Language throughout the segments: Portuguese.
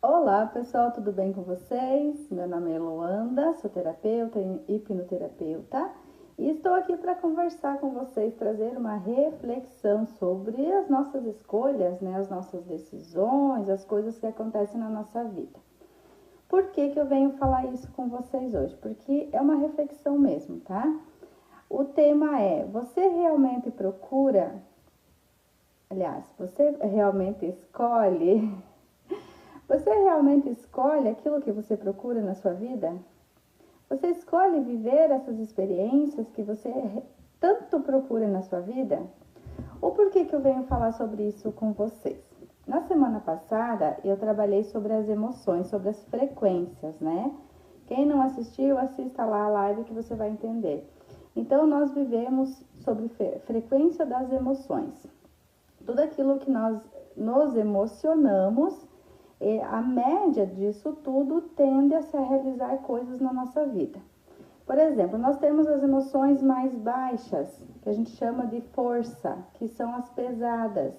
Olá pessoal, tudo bem com vocês? Meu nome é Luanda, sou terapeuta e hipnoterapeuta e estou aqui para conversar com vocês, trazer uma reflexão sobre as nossas escolhas, né? As nossas decisões, as coisas que acontecem na nossa vida. Por que eu venho falar isso com vocês hoje? Porque é uma reflexão mesmo, tá? O tema é: você realmente procura, aliás, você realmente escolhe. Você realmente escolhe aquilo que você procura na sua vida? Você escolhe viver essas experiências que você tanto procura na sua vida? O porquê que eu venho falar sobre isso com vocês? Na semana passada eu trabalhei sobre as emoções, sobre as frequências, né? Quem não assistiu, assista lá a live que você vai entender. Então nós vivemos sobre frequência das emoções. Tudo aquilo que nós nos emocionamos, a média disso tudo tende a se realizar coisas na nossa vida. Por exemplo, nós temos as emoções mais baixas, que a gente chama de força, que são as pesadas,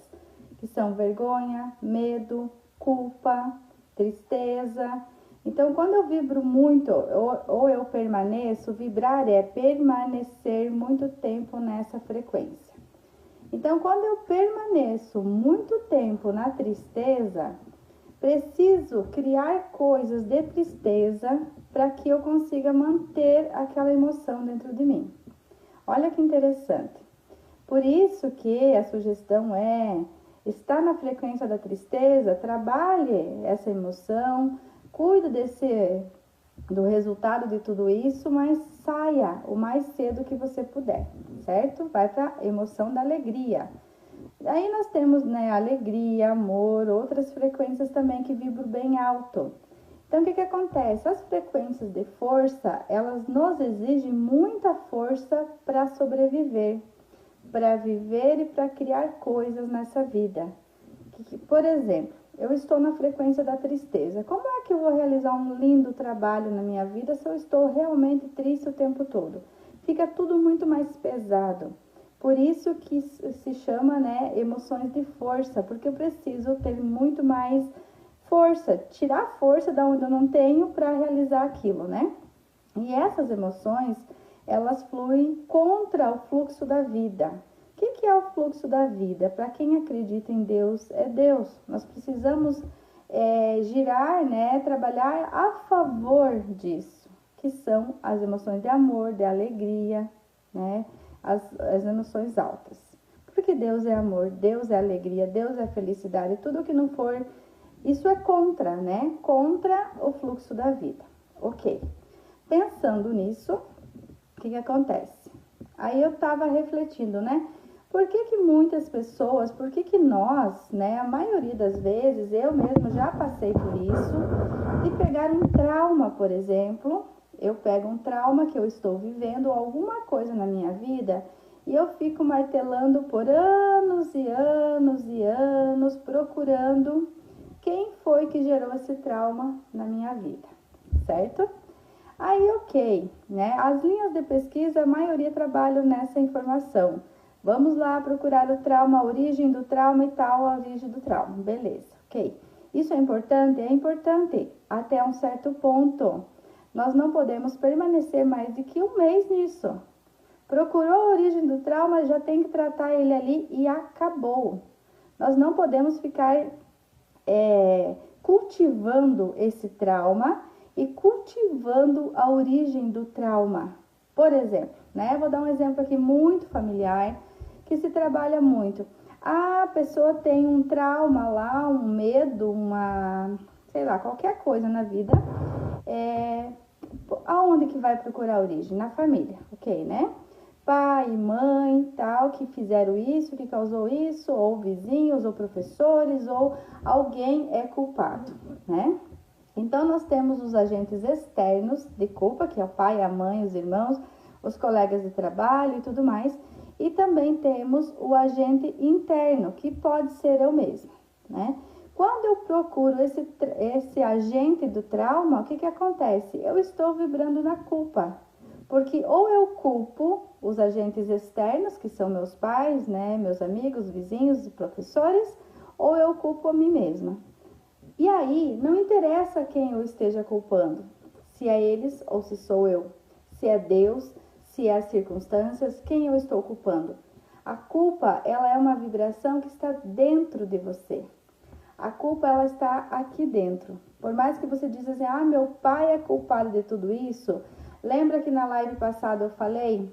que são vergonha, medo, culpa, tristeza. Então, quando eu vibro muito, ou eu permaneço, vibrar é permanecer muito tempo nessa frequência. Então, quando eu permaneço muito tempo na tristeza, preciso criar coisas de tristeza para que eu consiga manter aquela emoção dentro de mim. Olha que interessante. Por isso que a sugestão é: estar na frequência da tristeza, trabalhe essa emoção, cuide do resultado de tudo isso, mas saia o mais cedo que você puder, certo? Vai para a emoção da alegria. Aí nós temos, né, alegria, amor, outras frequências também que vibram bem alto. Então, o que acontece? As frequências de força, elas nos exigem muita força para sobreviver, para viver e para criar coisas nessa vida. Por exemplo, eu estou na frequência da tristeza. Como é que eu vou realizar um lindo trabalho na minha vida se eu estou realmente triste o tempo todo? Fica tudo muito mais pesado. Por isso que se chama, né, emoções de força, porque eu preciso ter muito mais força, tirar força da onde eu não tenho para realizar aquilo, né? E essas emoções, elas fluem contra o fluxo da vida. O que é o fluxo da vida? Para quem acredita em Deus, é Deus. Nós precisamos girar, né, trabalhar a favor disso, que são as emoções de amor, de alegria, né, as emoções altas. Porque Deus é amor, Deus é alegria, Deus é felicidade. Tudo que não for, isso é contra, né? Contra o fluxo da vida. Ok. Pensando nisso, o que acontece? Aí eu estava refletindo, né? Por que muitas pessoas, por que nós, né, a maioria das vezes, eu mesmo já passei por isso, de pegar um trauma, por exemplo, eu pego um trauma que eu estou vivendo, alguma coisa na minha vida, e eu fico martelando por anos e anos e anos, procurando quem foi que gerou esse trauma na minha vida, certo? Aí, ok, né? As linhas de pesquisa, a maioria trabalham nessa informação. Vamos lá procurar o trauma, a origem do trauma e tal, a origem do trauma. Beleza, ok. Isso é importante? É importante até um certo ponto. Nós não podemos permanecer mais de que um mês nisso. Procurou a origem do trauma, já tem que tratar ele ali e acabou. Nós não podemos ficar cultivando esse trauma e cultivando a origem do trauma. Por exemplo, né? Vou dar um exemplo aqui muito familiar, que se trabalha muito. A pessoa tem um trauma lá, um medo, sei lá, qualquer coisa na vida. Aonde que vai procurar a origem? Na família, ok, né? Pai, mãe, tal, que fizeram isso, que causou isso, ou vizinhos, ou professores, ou alguém é culpado, né? Então, nós temos os agentes externos de culpa, que é o pai, a mãe, os irmãos, os colegas de trabalho e tudo mais. E também temos o agente interno, que pode ser eu mesmo, né? Quando eu procuro esse agente do trauma, o que acontece? Eu estou vibrando na culpa. Porque ou eu culpo os agentes externos, que são meus pais, né, meus amigos, vizinhos, professores, ou eu culpo a mim mesma. E aí, não interessa quem eu esteja culpando, se é eles ou se sou eu, se é Deus, se é as circunstâncias, quem eu estou culpando. A culpa, ela é uma vibração que está dentro de você. A culpa, ela está aqui dentro. Por mais que você diz assim, meu pai é culpado de tudo isso. Lembra que na live passada eu falei?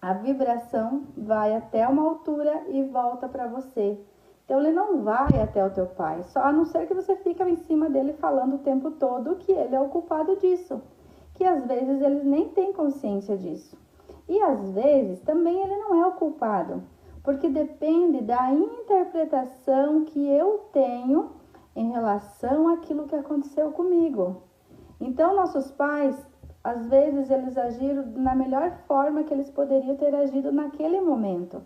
A vibração vai até uma altura e volta para você. Então ele não vai até o teu pai, só a não ser que você fica em cima dele falando o tempo todo que ele é o culpado disso. Que às vezes eles nem têm consciência disso. E às vezes também ele não é o culpado, porque depende da interpretação que eu tenho em relação àquilo que aconteceu comigo. Então nossos pais, às vezes eles agiram na melhor forma que eles poderiam ter agido naquele momento,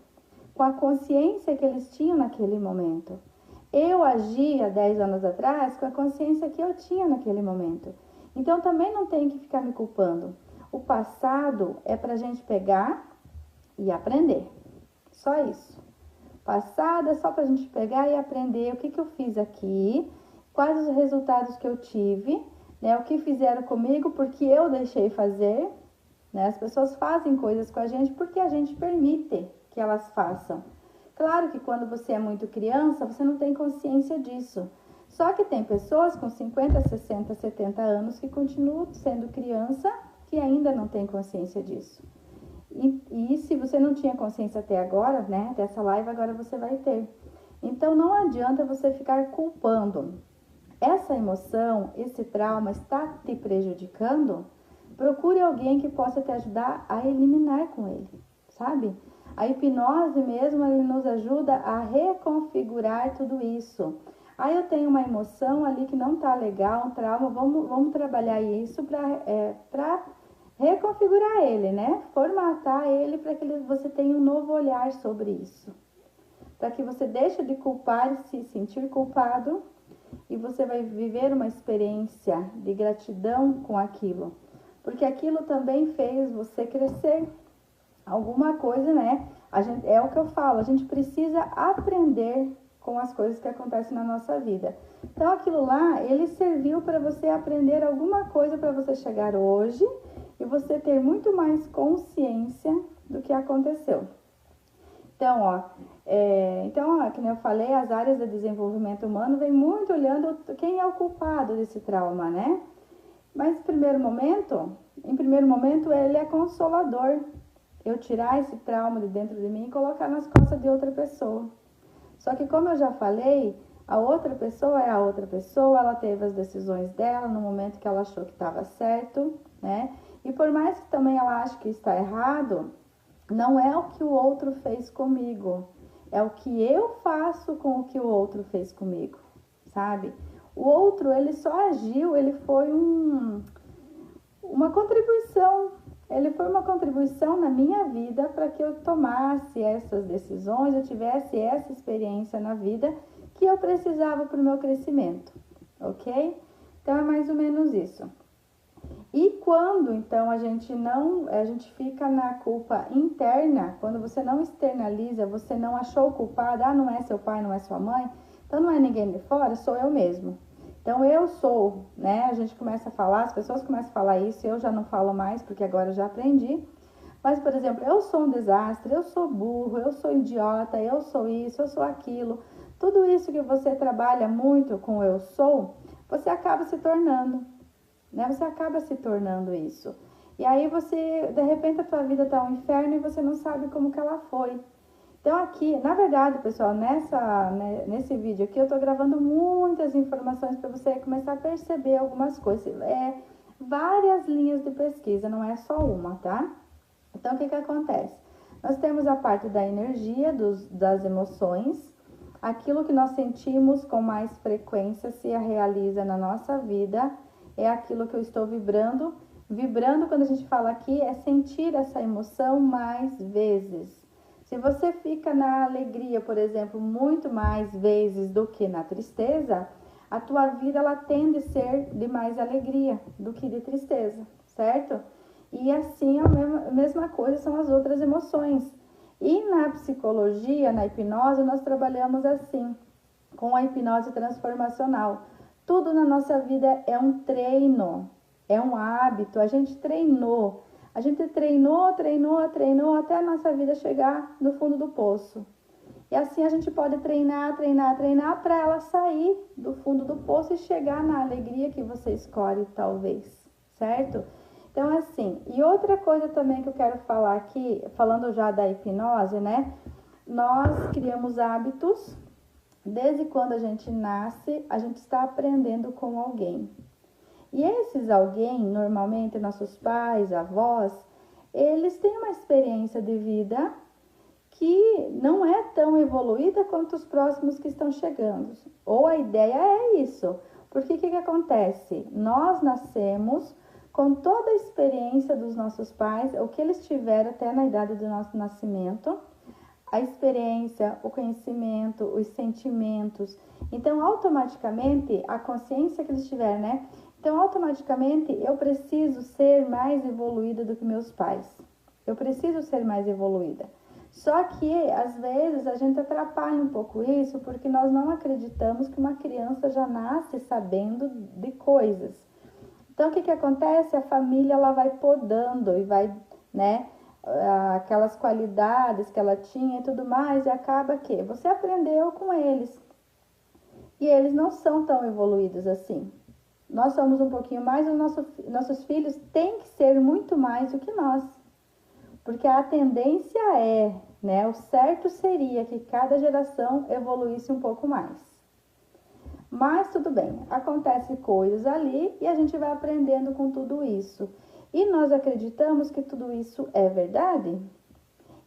com a consciência que eles tinham naquele momento. Eu agia 10 anos atrás com a consciência que eu tinha naquele momento. Então também não tenho que ficar me culpando. O passado é para a gente pegar e aprender. Só isso. Passado é só para a gente pegar e aprender o que eu fiz aqui, quais os resultados que eu tive, né? O que fizeram comigo porque eu deixei fazer. Né? As pessoas fazem coisas com a gente porque a gente permite que elas façam. Claro que quando você é muito criança, você não tem consciência disso. Só que tem pessoas com 50, 60, 70 anos que continuam sendo criança que ainda não tem consciência disso. E se você não tinha consciência até agora, né, dessa live, agora você vai ter. Então não adianta você ficar culpando. Essa emoção, esse trauma está te prejudicando? Procure alguém que possa te ajudar a eliminar com ele, sabe? A hipnose mesmo, ele nos ajuda a reconfigurar tudo isso. Aí eu tenho uma emoção ali que não tá legal, um trauma, vamos trabalhar isso para reconfigurar ele, né? Formatar ele para que você tenha um novo olhar sobre isso. Para que você deixe de culpar e se sentir culpado e você vai viver uma experiência de gratidão com aquilo. Porque aquilo também fez você crescer. Alguma coisa, né? É o que eu falo, a gente precisa aprender com as coisas que acontecem na nossa vida. Então aquilo lá, ele serviu para você aprender alguma coisa para você chegar hoje e você ter muito mais consciência do que aconteceu. Então, como eu falei, as áreas de desenvolvimento humano vem muito olhando quem é o culpado desse trauma, né? Mas em primeiro momento, ele é consolador. Eu tirar esse trauma de dentro de mim e colocar nas costas de outra pessoa. Só que como eu já falei, a outra pessoa é a outra pessoa, ela teve as decisões dela no momento que ela achou que estava certo, né? E por mais que também ela ache que está errado, não é o que o outro fez comigo, é o que eu faço com o que o outro fez comigo, sabe? O outro, ele só agiu, ele foi uma contribuição. Ele foi uma contribuição na minha vida para que eu tomasse essas decisões, eu tivesse essa experiência na vida que eu precisava para o meu crescimento, ok? Então é mais ou menos isso. E quando então a gente fica na culpa interna, quando você não externaliza, você não achou o culpado, não é seu pai, não é sua mãe, então não é ninguém de fora, sou eu mesmo. Então eu sou, né? A gente começa a falar, as pessoas começam a falar isso, eu já não falo mais porque agora eu já aprendi. Mas, por exemplo, eu sou um desastre, eu sou burro, eu sou idiota, eu sou isso, eu sou aquilo. Tudo isso que você trabalha muito com eu sou, você acaba se tornando, né? Você acaba se tornando isso. E aí você, de repente, a tua vida tá um inferno e você não sabe como que ela foi. Então aqui, na verdade, pessoal, nesse vídeo aqui eu tô gravando muitas informações para você começar a perceber algumas coisas. Várias linhas de pesquisa, não é só uma, tá? Então o que acontece? Nós temos a parte da energia, das emoções, aquilo que nós sentimos com mais frequência se realiza na nossa vida, é aquilo que eu estou vibrando. Vibrando, quando a gente fala aqui, é sentir essa emoção mais vezes. Se você fica na alegria, por exemplo, muito mais vezes do que na tristeza, a tua vida ela tende a ser de mais alegria do que de tristeza, certo? E assim a mesma coisa são as outras emoções. E na psicologia, na hipnose, nós trabalhamos assim, com a hipnose transformacional. Tudo na nossa vida é um treino, é um hábito. A gente treinou até a nossa vida chegar no fundo do poço. E assim a gente pode treinar para ela sair do fundo do poço e chegar na alegria que você escolhe, talvez, certo? Então, assim, e outra coisa também que eu quero falar aqui, falando já da hipnose, né? Nós criamos hábitos, desde quando a gente nasce, a gente está aprendendo com alguém. E esses alguém, normalmente nossos pais, avós, eles têm uma experiência de vida que não é tão evoluída quanto os próximos que estão chegando. Ou a ideia é isso. Porque o que acontece? Nós nascemos com toda a experiência dos nossos pais, o que eles tiveram até na idade do nosso nascimento, a experiência, o conhecimento, os sentimentos. Então, automaticamente, a consciência que eles tiveram, né? Então, automaticamente, eu preciso ser mais evoluída do que meus pais. Eu preciso ser mais evoluída. Só que, às vezes, a gente atrapalha um pouco isso porque nós não acreditamos que uma criança já nasce sabendo de coisas. Então, o que acontece? A família ela vai podando e vai, né, aquelas qualidades que ela tinha e tudo mais, e acaba que você aprendeu com eles. E eles não são tão evoluídos assim. Nós somos um pouquinho mais, os nossos filhos têm que ser muito mais do que nós. Porque a tendência é, né, o certo seria que cada geração evoluísse um pouco mais. Mas tudo bem, acontece coisas ali e a gente vai aprendendo com tudo isso. E nós acreditamos que tudo isso é verdade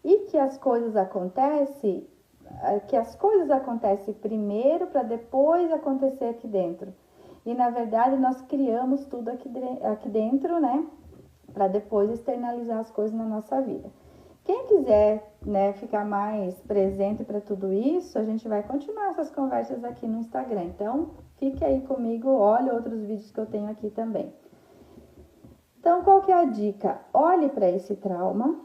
e que as coisas acontecem primeiro para depois acontecer aqui dentro. E na verdade nós criamos tudo aqui dentro, né? Para depois externalizar as coisas na nossa vida. Quem quiser, né, ficar mais presente para tudo isso, a gente vai continuar essas conversas aqui no Instagram. Então, fique aí comigo, olhe outros vídeos que eu tenho aqui também. Então, qual que é a dica? Olhe para esse trauma.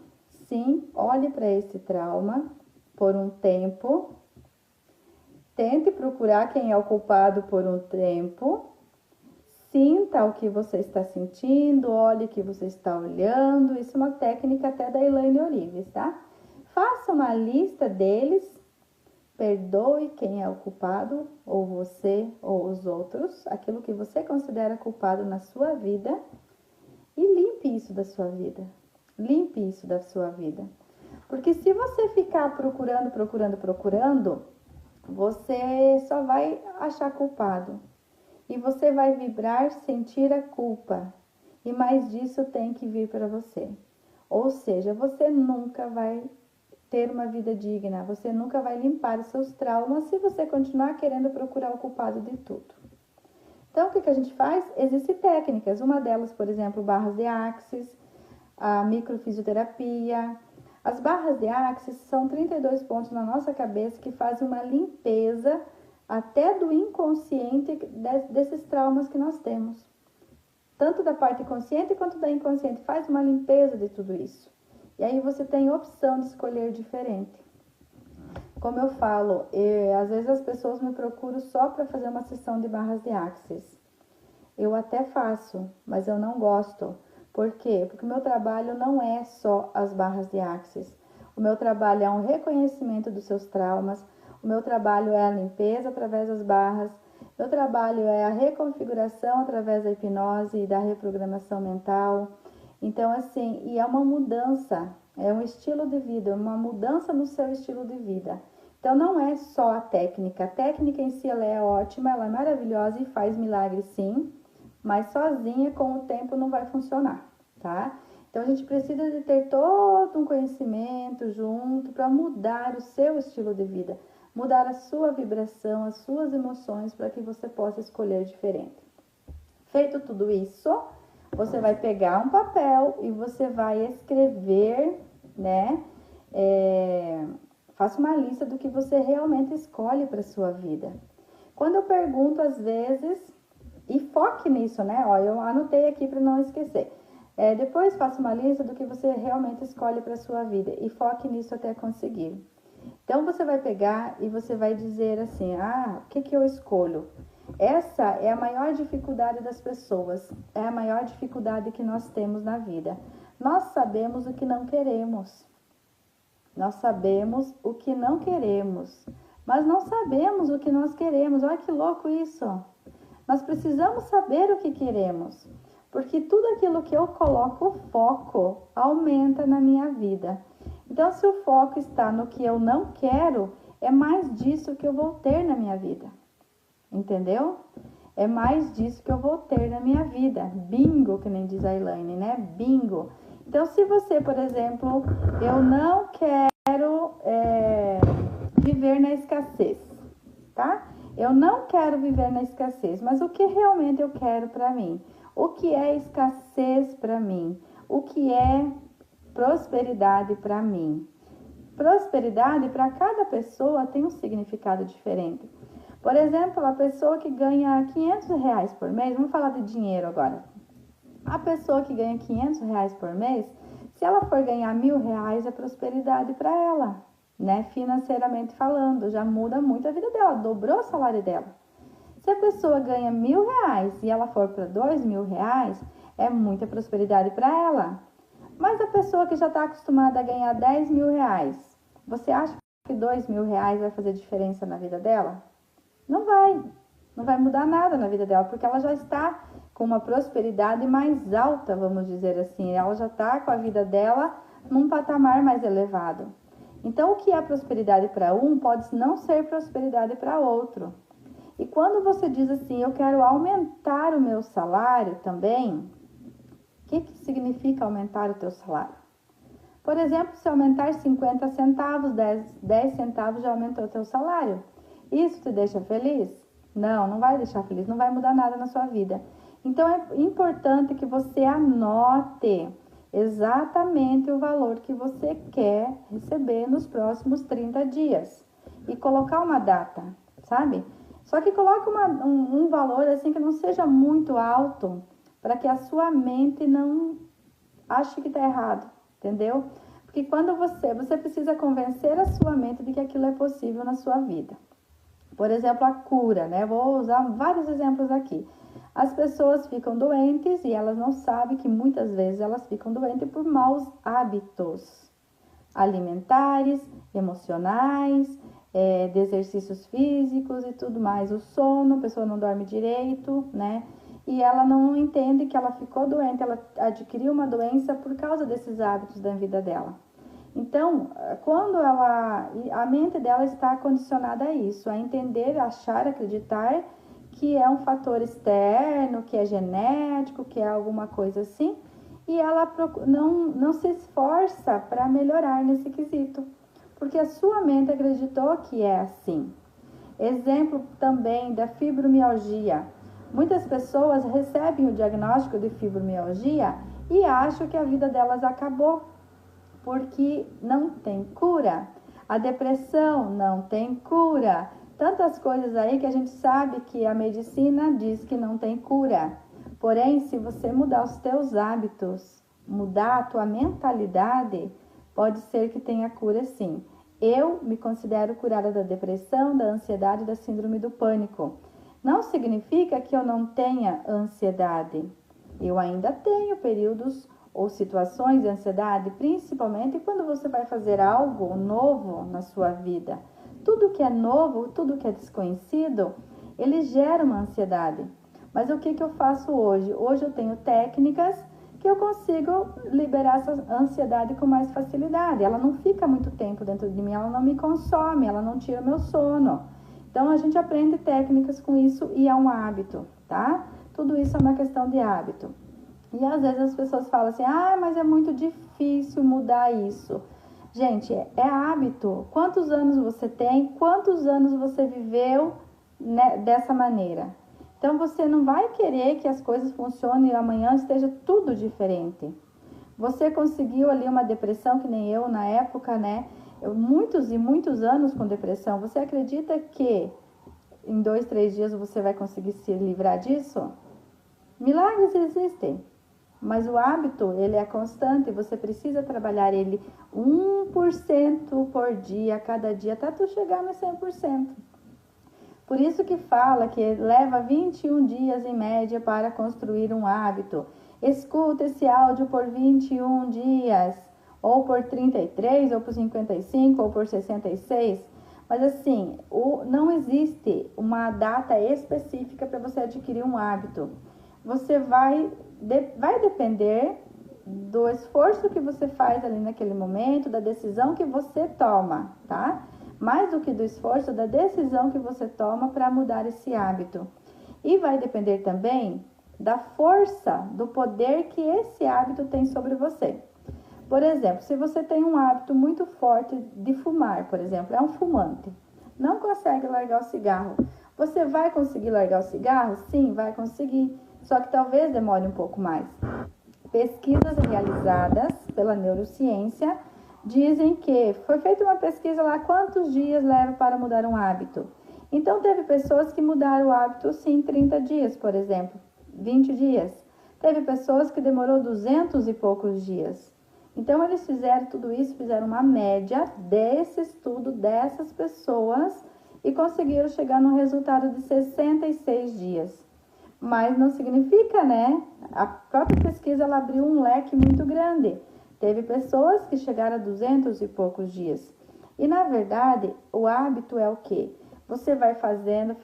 Sim, olhe para esse trauma por um tempo. Tente procurar quem é o culpado por um tempo. Sinta o que você está sentindo, olhe o que você está olhando. Isso é uma técnica até da Elaine Orives, tá? Faça uma lista deles, perdoe quem é o culpado, ou você, ou os outros, aquilo que você considera culpado na sua vida, e limpe isso da sua vida. Limpe isso da sua vida. Porque se você ficar procurando, você só vai achar culpado. E você vai vibrar, sentir a culpa. E mais disso tem que vir para você. Ou seja, você nunca vai ter uma vida digna. Você nunca vai limpar os seus traumas se você continuar querendo procurar o culpado de tudo. Então, o que a gente faz? Existem técnicas. Uma delas, por exemplo, barras de axis, a microfisioterapia. As barras de axis são 32 pontos na nossa cabeça que fazem uma limpeza até do inconsciente desses traumas que nós temos. Tanto da parte consciente quanto da inconsciente. Faz uma limpeza de tudo isso. E aí você tem opção de escolher diferente. Como eu falo, às vezes as pessoas me procuram só para fazer uma sessão de barras de axis. Eu até faço, mas eu não gosto. Por quê? Porque o meu trabalho não é só as barras de axis. O meu trabalho é um reconhecimento dos seus traumas. O meu trabalho é a limpeza através das barras. Meu trabalho é a reconfiguração através da hipnose e da reprogramação mental. Então, assim, e é uma mudança, é um estilo de vida, uma mudança no seu estilo de vida. Então, não é só a técnica. A técnica em si, ela é ótima, ela é maravilhosa e faz milagre, sim. Mas sozinha, com o tempo, não vai funcionar, tá? Então, a gente precisa de ter todo um conhecimento junto para mudar o seu estilo de vida. Mudar a sua vibração, as suas emoções, para que você possa escolher diferente. Feito tudo isso, você vai pegar um papel e você vai escrever, né? Faça uma lista do que você realmente escolhe para sua vida. Quando eu pergunto, às vezes, e foque nisso, né? Ó, eu anotei aqui para não esquecer. Depois faça uma lista do que você realmente escolhe para sua vida e foque nisso até conseguir. Então, você vai pegar e você vai dizer assim, o que eu escolho? Essa é a maior dificuldade das pessoas, é a maior dificuldade que nós temos na vida. Nós sabemos o que não queremos. Nós sabemos o que não queremos, mas não sabemos o que nós queremos. Olha que louco isso! Nós precisamos saber o que queremos, porque tudo aquilo que eu coloco o foco aumenta na minha vida. Então, se o foco está no que eu não quero, é mais disso que eu vou ter na minha vida. Entendeu? É mais disso que eu vou ter na minha vida. Bingo, que nem diz a Elaine, né? Bingo. Então, se você, por exemplo, eu não quero viver na escassez, tá? Eu não quero viver na escassez, mas o que realmente eu quero para mim? O que é escassez para mim? O que é prosperidade para mim? Prosperidade para cada pessoa tem um significado diferente. Por exemplo, a pessoa que ganha R$500 por mês, vamos falar de dinheiro agora. A pessoa que ganha R$500 por mês, se ela for ganhar R$1.000, é prosperidade para ela, né? Financeiramente falando, já muda muito a vida dela, dobrou o salário dela. Se a pessoa ganha R$1.000 e ela for para R$2.000, é muita prosperidade para ela. Mas a pessoa que já está acostumada a ganhar R$10.000, você acha que R$2.000 vai fazer diferença na vida dela? Não vai mudar nada na vida dela, porque ela já está com uma prosperidade mais alta, vamos dizer assim. Ela já está com a vida dela num patamar mais elevado. Então, o que é prosperidade para um pode não ser prosperidade para outro. E quando você diz assim, eu quero aumentar o meu salário também, o que significa aumentar o teu salário? Por exemplo, se aumentar 50 centavos, 10 centavos já aumentou o teu salário. Isso te deixa feliz? Não, não vai deixar feliz, não vai mudar nada na sua vida. Então, é importante que você anote exatamente o valor que você quer receber nos próximos 30 dias. E colocar uma data, sabe? Só que coloque um valor assim que não seja muito alto, para que a sua mente não ache que está errado, entendeu? Porque quando você precisa convencer a sua mente de que aquilo é possível na sua vida. Por exemplo, a cura, né? Vou usar vários exemplos aqui. As pessoas ficam doentes e elas não sabem que muitas vezes elas ficam doentes por maus hábitos alimentares, emocionais, de exercícios físicos e tudo mais. O sono, a pessoa não dorme direito, né? E ela não entende que ela ficou doente, ela adquiriu uma doença por causa desses hábitos da vida dela. Então, quando a mente dela está condicionada a isso, a entender, a achar, acreditar que é um fator externo, que é genético, que é alguma coisa assim, e ela não se esforça para melhorar nesse quesito, porque a sua mente acreditou que é assim. Exemplo também da fibromialgia. Muitas pessoas recebem o diagnóstico de fibromialgia e acham que a vida delas acabou, porque não tem cura. A depressão não tem cura. Tantas coisas aí que a gente sabe que a medicina diz que não tem cura. Porém, se você mudar os teus hábitos, mudar a tua mentalidade, pode ser que tenha cura sim. Eu me considero curada da depressão, da ansiedade e da síndrome do pânico. Não significa que eu não tenha ansiedade. Eu ainda tenho períodos ou situações de ansiedade, principalmente quando você vai fazer algo novo na sua vida. Tudo que é novo, tudo que é desconhecido, ele gera uma ansiedade. Mas o que eu faço hoje? Hoje eu tenho técnicas que eu consigo liberar essa ansiedade com mais facilidade. Ela não fica muito tempo dentro de mim, ela não me consome, ela não tira meu sono. Então, a gente aprende técnicas com isso e é um hábito, tá? Tudo isso é uma questão de hábito. E às vezes as pessoas falam assim, mas é muito difícil mudar isso. Gente, é hábito. Quantos anos você tem? Quantos anos você viveu, né, dessa maneira? Então, você não vai querer que as coisas funcionem e amanhã esteja tudo diferente. Você conseguiu ali uma depressão, que nem eu na época, né? Muitos e muitos anos com depressão. Você acredita que em 2, 3 dias você vai conseguir se livrar disso? Milagres existem. Mas o hábito, ele é constante, você precisa trabalhar ele 1% por dia, cada dia, até tu chegar no 100%. Por isso que fala que leva 21 dias em média para construir um hábito. Escuta esse áudio por 21 dias, ou por 33, ou por 55, ou por 66. Mas assim, não existe uma data específica para você adquirir um hábito. Você vai depender do esforço que você faz ali naquele momento, da decisão que você toma, tá? Mais do que do esforço, da decisão que você toma para mudar esse hábito. E vai depender também da força, do poder que esse hábito tem sobre você. Por exemplo, se você tem um hábito muito forte de fumar, por exemplo, é um fumante, não consegue largar o cigarro. Você vai conseguir largar o cigarro? Sim, vai conseguir, só que talvez demore um pouco mais. Pesquisas realizadas pela neurociência dizem que foi feita uma pesquisa lá, quantos dias leva para mudar um hábito. Então, teve pessoas que mudaram o hábito, sim, 30 dias, por exemplo, 20 dias. Teve pessoas que demorou 200 e poucos dias. Então, eles fizeram tudo isso, fizeram uma média desse estudo dessas pessoas e conseguiram chegar no resultado de 66 dias. Mas não significa, né? A própria pesquisa, ela abriu um leque muito grande. Teve pessoas que chegaram a 200 e poucos dias. E, na verdade, o hábito é o quê? Você vai fazendo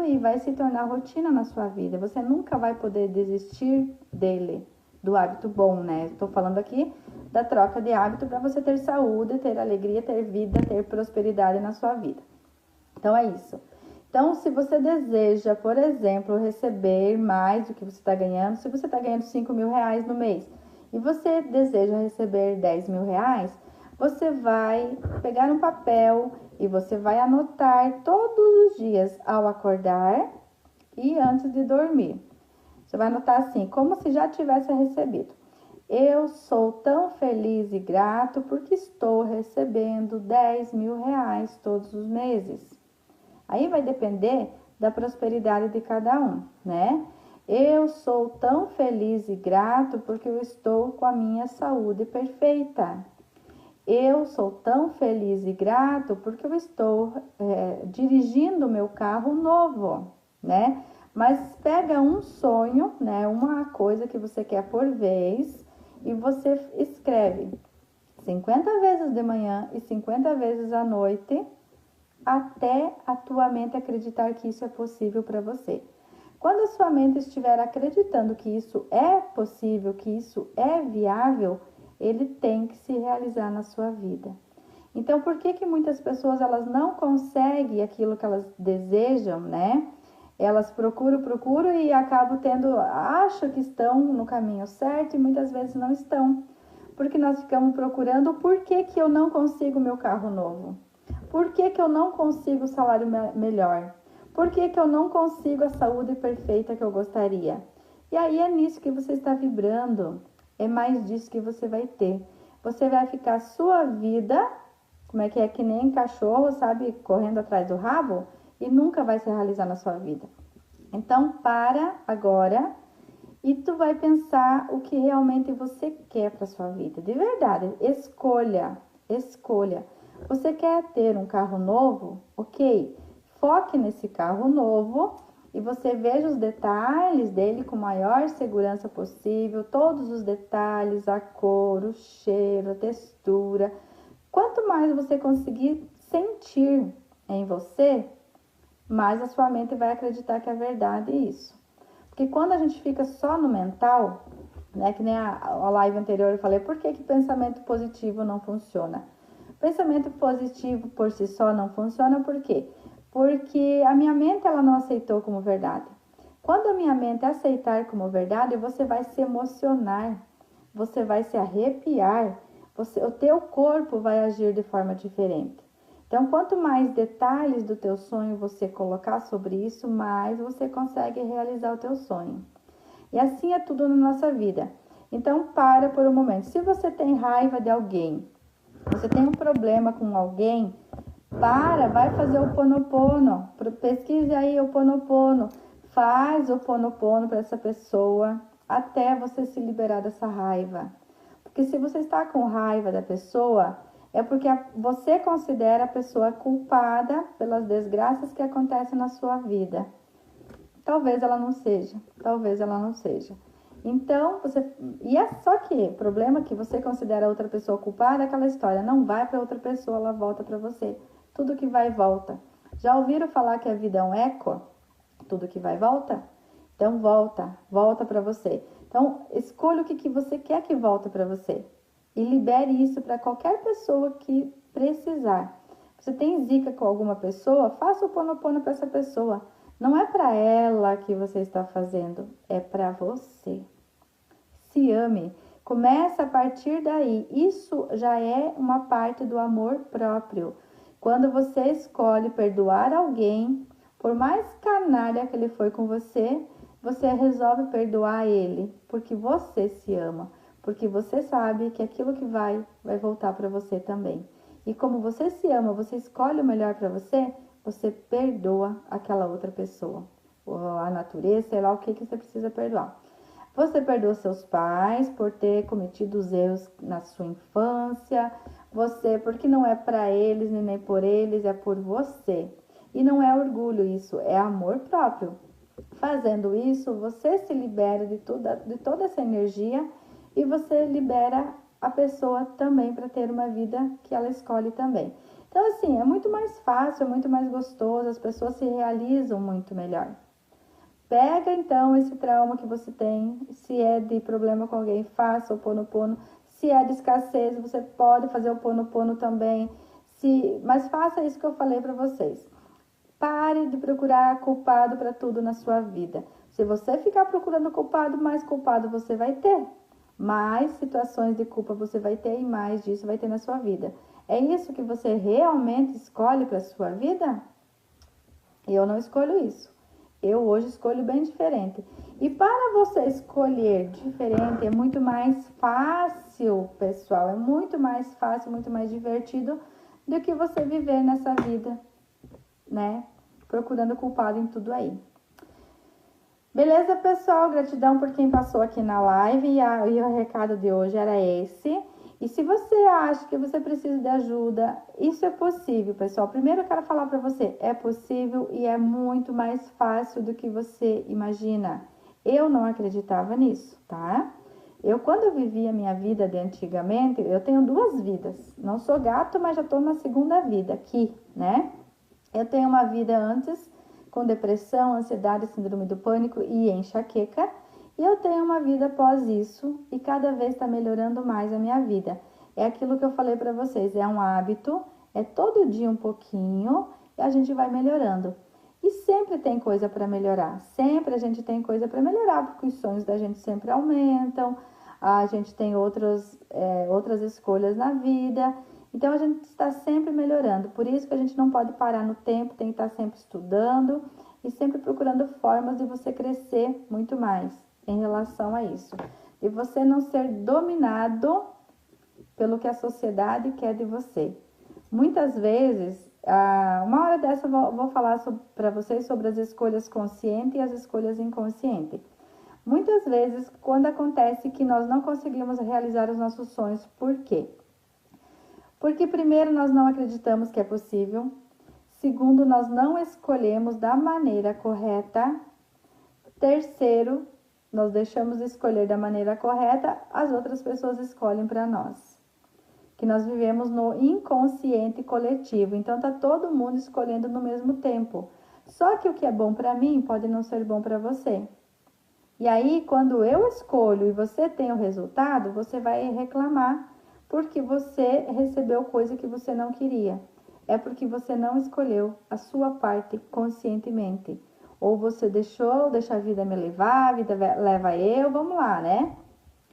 e vai se tornar rotina na sua vida. Você nunca vai poder desistir dele, do hábito bom, né? Estou falando aqui da troca de hábito para você ter saúde, ter alegria, ter vida, ter prosperidade na sua vida. Então, é isso. Então, se você deseja, por exemplo, receber mais do que você está ganhando, se você está ganhando 5 mil reais no mês e você deseja receber 10 mil reais, você vai pegar um papel e você vai anotar todos os dias ao acordar e antes de dormir. Você vai anotar assim, como se já tivesse recebido. Eu sou tão feliz e grato porque estou recebendo 10 mil reais todos os meses. Aí vai depender da prosperidade de cada um, né? Eu sou tão feliz e grato porque eu estou com a minha saúde perfeita. Eu sou tão feliz e grato porque eu estou dirigindo o meu carro novo, né? Mas pega um sonho, né? Uma coisa que você quer por vez e você escreve 50 vezes de manhã e 50 vezes à noite, até a tua mente acreditar que isso é possível para você. Quando a sua mente estiver acreditando que isso é possível, que isso é viável, ele tem que se realizar na sua vida. Então, por que muitas pessoas elas não conseguem aquilo que elas desejam, né? Elas procuram e acabam acham que estão no caminho certo e muitas vezes não estão. Porque nós ficamos procurando por que eu não consigo meu carro novo? Por que eu não consigo o salário melhor? Por que eu não consigo a saúde perfeita que eu gostaria? E aí é nisso que você está vibrando. É mais disso que você vai ter. Você vai ficar a sua vida, como é que nem cachorro, sabe? Correndo atrás do rabo e nunca vai se realizar na sua vida. Então, para agora e tu vai pensar o que realmente você quer para sua vida. De verdade, escolha. Você quer ter um carro novo? Ok, foque nesse carro novo e você veja os detalhes dele com maior segurança possível, todos os detalhes, a cor, o cheiro, a textura. Quanto mais você conseguir sentir em você, mais a sua mente vai acreditar que é verdade isso. Porque quando a gente fica só no mental, né, que nem a live anterior eu falei, por que pensamento positivo não funciona? Pensamento positivo por si só não funciona, por quê? Porque a minha mente ela não aceitou como verdade. Quando a minha mente aceitar como verdade, você vai se emocionar, você vai se arrepiar, o teu corpo vai agir de forma diferente. Então, quanto mais detalhes do teu sonho você colocar sobre isso, mais você consegue realizar o teu sonho. E assim é tudo na nossa vida. Então, para por um momento. Se você tem raiva de alguém, você tem um problema com alguém, vai fazer o Ho'oponopono. Pesquise aí o Ho'oponopono. Faz o Ho'oponopono para essa pessoa até você se liberar dessa raiva. Porque se você está com raiva da pessoa, é porque você considera a pessoa culpada pelas desgraças que acontecem na sua vida. Talvez ela não seja, talvez ela não seja. Então, só que o problema é que você considera outra pessoa culpada, aquela história não vai para outra pessoa, ela volta para você. Tudo que vai, volta. Já ouviram falar que a vida é um eco? Tudo que vai, volta? Então, volta para você. Então, escolha o que você quer que volte para você. E libere isso para qualquer pessoa que precisar. Você tem zica com alguma pessoa? Faça o ponopono para essa pessoa. Não é para ela que você está fazendo, é para você. Se ame. Começa a partir daí. Isso já é uma parte do amor próprio. Quando você escolhe perdoar alguém, por mais canalha que ele foi com você, você resolve perdoar ele, porque você se ama, porque você sabe que aquilo que vai voltar para você também. E como você se ama, você escolhe o melhor para você, você perdoa aquela outra pessoa, a natureza, sei lá o que você precisa perdoar. Você perdoa seus pais por ter cometido os erros na sua infância, porque não é para eles nem por eles, é por você. E não é orgulho isso, é amor próprio. Fazendo isso, você se libera de toda essa energia e você libera a pessoa também para ter uma vida que ela escolhe também. Então, assim, é muito mais fácil, é muito mais gostoso, as pessoas se realizam muito melhor. Pega, então, esse trauma que você tem, se é de problema com alguém, faça o ponopono. Se é de escassez, você pode fazer o ponopono também. Mas faça isso que eu falei para vocês. Pare de procurar culpado para tudo na sua vida. Se você ficar procurando culpado, mais culpado você vai ter. Mais situações de culpa você vai ter e mais disso vai ter na sua vida. É isso que você realmente escolhe para a sua vida? Eu não escolho isso. Eu hoje escolho bem diferente. E para você escolher diferente é muito mais fácil, pessoal. É muito mais fácil, muito mais divertido do que você viver nessa vida, né? Procurando culpado em tudo aí. Beleza, pessoal? Gratidão por quem passou aqui na live. E o recado de hoje era esse. E se você acha que você precisa de ajuda, isso é possível, pessoal. Primeiro eu quero falar para você, é possível e é muito mais fácil do que você imagina. Eu não acreditava nisso, tá? Quando eu vivia a minha vida de antigamente, eu tenho 2 vidas. Não sou gato, mas já tô na segunda vida aqui, né? Eu tenho uma vida antes com depressão, ansiedade, síndrome do pânico e enxaqueca. E eu tenho uma vida após isso e cada vez está melhorando mais a minha vida. É aquilo que eu falei para vocês, é um hábito, é todo dia um pouquinho e a gente vai melhorando. E sempre tem coisa para melhorar, sempre a gente tem coisa para melhorar, porque os sonhos da gente sempre aumentam, a gente tem outras escolhas na vida, então a gente está sempre melhorando. Por isso que a gente não pode parar no tempo, tem que estar sempre estudando e sempre procurando formas de você crescer muito mais em relação a isso. E você não ser dominado pelo que a sociedade quer de você. Muitas vezes, uma hora dessa eu vou falar para vocês sobre as escolhas conscientes e as escolhas inconscientes. Muitas vezes, quando acontece que nós não conseguimos realizar os nossos sonhos, por quê? Porque primeiro nós não acreditamos que é possível. Segundo, nós não escolhemos da maneira correta. Terceiro, nós deixamos de escolher da maneira correta, as outras pessoas escolhem para nós. Que nós vivemos no inconsciente coletivo, então tá todo mundo escolhendo no mesmo tempo. Só que o que é bom para mim pode não ser bom para você. E aí, quando eu escolho e você tem o resultado, você vai reclamar porque você recebeu coisa que você não queria. É porque você não escolheu a sua parte conscientemente. Ou você deixa a vida me levar, a vida leva eu, vamos lá, né?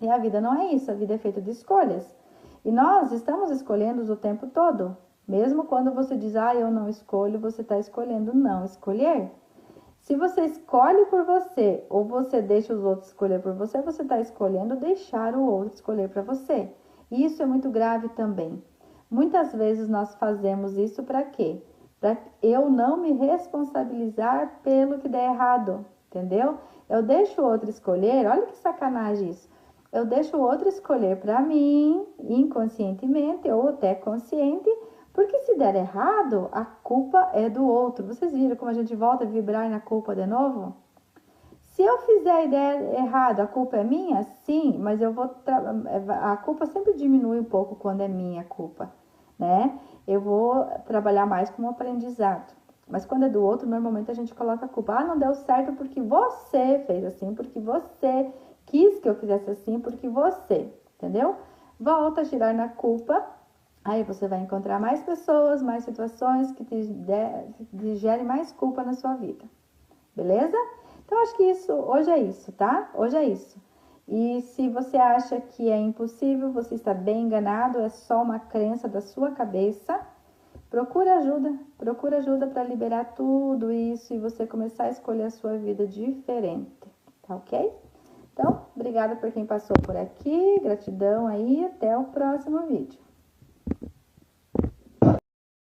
E a vida não é isso, a vida é feita de escolhas. E nós estamos escolhendo o tempo todo. Mesmo quando você diz, eu não escolho, você está escolhendo não escolher. Se você escolhe por você ou você deixa os outros escolher por você, você está escolhendo deixar o outro escolher para você. E isso é muito grave também. Muitas vezes nós fazemos isso para quê? Para eu não me responsabilizar pelo que der errado, entendeu? Eu deixo o outro escolher, olha que sacanagem isso. eu deixo o outro escolher para mim, inconscientemente ou até consciente, porque se der errado, a culpa é do outro. Vocês viram como a gente volta a vibrar na culpa de novo? Se eu fizer a ideia errada, a culpa é minha? Sim, mas a culpa sempre diminui um pouco quando é minha culpa, né? Eu vou trabalhar mais como aprendizado. Mas quando é do outro, normalmente a gente coloca a culpa. Ah, não deu certo porque você fez assim, porque você quis que eu fizesse assim, porque você, entendeu? Volta a girar na culpa. Aí você vai encontrar mais pessoas, mais situações que te gerem mais culpa na sua vida. Beleza? Então, acho que hoje é isso, tá? Hoje é isso. E se você acha que é impossível, você está bem enganado, é só uma crença da sua cabeça, procura ajuda para liberar tudo isso e você começar a escolher a sua vida diferente, tá ok? Então, obrigada por quem passou por aqui, gratidão aí, até o próximo vídeo.